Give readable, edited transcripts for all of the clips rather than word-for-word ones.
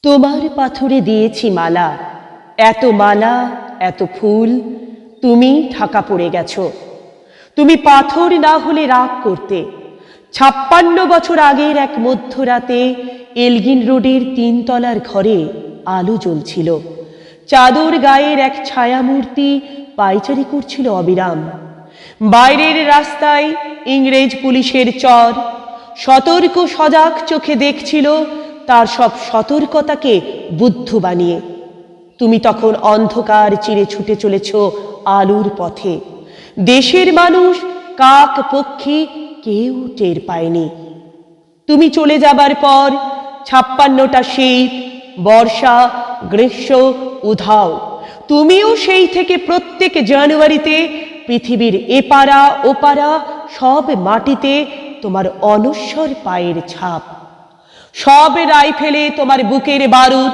তোমার পাথরে দিয়েছি মালা, এত মালা এত ফুল, তুমি ঢাকা পড়ে গেছো। তুমি পাথর না হলে রাগ করতে। ৫৬ বছর আগের এক মধ্যরাতে এলগিন রোডের ৩ তলার ঘরে আলো জ্বলছিল। চাদর গায়ের এক ছায়ামূর্তি পায়চারি করছিল অবিরাম। বাইরের রাস্তায় ইংরেজ পুলিশের চর সতর্ক সজাগ চোখে দেখছিল তার সব সতর্কতাকে বুদ্ধ বানিয়ে। তুমি তখন অন্ধকার চিরে ছুটে চলেছ আলোর পথে। দেশের মানুষ, কাক পক্ষী কেউ টের পায়নি। তুমি চলে যাবার পর ৫৬টা শীত, বর্ষা, গ্রীষ্ম, উধাও। তুমিও সেই থেকে প্রত্যেক জানুয়ারিতে পৃথিবীর এপারা ওপারা সব মাটিতে তোমার অনশ্বর পায়ের ছাপ। সব রাইফেলে তোমার বুকের বারুদ,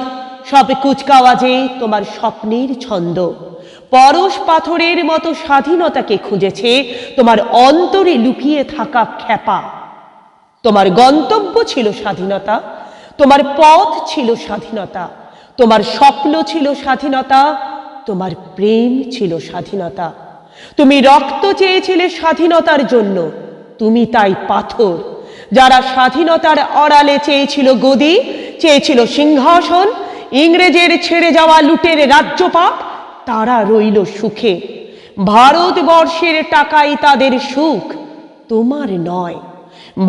সব কুচকাওয়াজে তোমার স্বপ্নের ছন্দ। পরশ পাথরের মতো স্বাধীনতাকে খুঁজেছে তোমার অন্তরে লুকিয়ে থাকা খ্যাপা। তোমার গন্তব্য ছিল স্বাধীনতা, তোমার পথ ছিল স্বাধীনতা, তোমার স্বপ্ন ছিল স্বাধীনতা, তোমার প্রেম ছিল স্বাধীনতা। তুমি রক্ত চেয়েছিলে স্বাধীনতার জন্য, তুমি তাই পাথর। যারা স্বাধীনতার আড়ালে চেয়েছিল গদি, চেয়েছিল সিংহাসন, ইংরেজের ছেড়ে যাওয়া লুটের রাজ্যপাট, তারা রইল সুখে। ভারতবর্ষের টাকাই তাদের সুখ, তোমার নয়।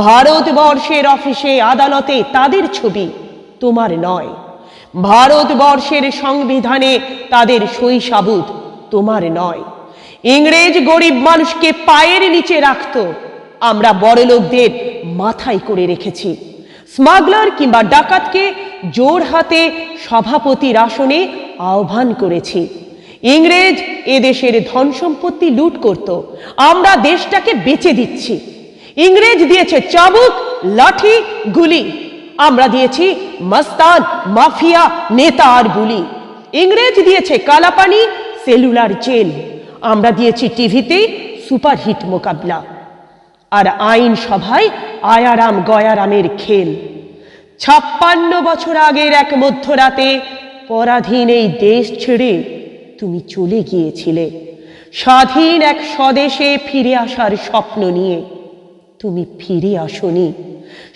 ভারতবর্ষের অফিসে আদালতে তাদের ছবি, তোমার নয়। ভারতবর্ষের সংবিধানে তাদের সই সাবুত, তোমার নয়। ইংরেজ গরিব মানুষকে পায়ের নিচে রাখত, আমরা বড়লোকদের মাথায় করে রেখেছি। স্মাগলার কিংবা ডাকাতকে জোর হাতে সভাপতির আসনে আহ্বান করেছি। ইংরেজ এদেশের ধন সম্পত্তি লুট করত, আমরা দেশটাকে বেচে দিচ্ছি। ইংরেজ দিয়েছে চাবুক, লাঠি, গুলি, আমরা দিয়েছি মস্তান, মাফিয়া, নেতা আর বুলি। ইংরেজ দিয়েছে কালাপানি, সেলুলার জেল, আমরা দিয়েছি টিভিতে সুপারহিট মোকাবিলা আর আইন সভায় আয়ারাম গয়ারামের খেল। ৫৬ বছর আগের এক মধ্যরাতে পরাধীন এই দেশ ছেড়ে তুমি চলে গিয়েছিলে স্বাধীন এক স্বদেশে ফিরে আসার স্বপ্ন নিয়ে। তুমি ফিরে আসোনি।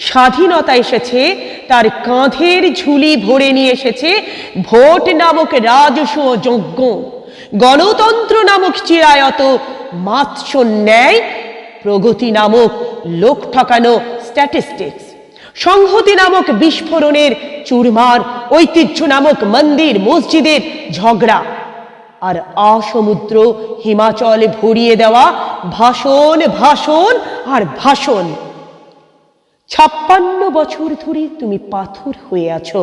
স্বাধীনতা এসেছে তার কাঁধের ঝুলি ভরে নিয়ে এসেছে ভোট নামক রাজস্ব যজ্ঞ, গণতন্ত্র নামক চিরায়ত মাৎস্য ন্যায়, প্রগতি নামক লোক ঠকানো স্ট্যাটিস্টিক্স, সংহতি নামক বিস্ফোরণের চুরমার, ঐতিহ্য নামক মন্দির মসজিদের ঝগড়া, আর আসমুদ্র হিমাচল ভরিয়ে দেওয়া ভাষণ, ভাষণ আর ভাষণ। ৫৬ বছর ধরে তুমি পাথর হয়ে আছো।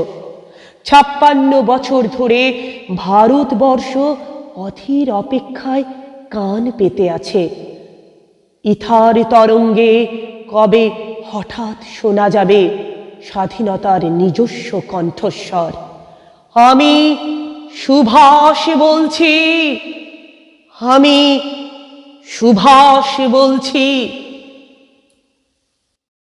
৫৬ বছর ধরে ভারতবর্ষ অধীর অপেক্ষায় কান পেতে আছে। ইথার তরঙ্গে কবে হঠাৎ শোনা যাবে স্বাধীনতার নিজস্ব কণ্ঠস্বর। আমি সুভাষ বলছি, আমি সুভাষ বলছি।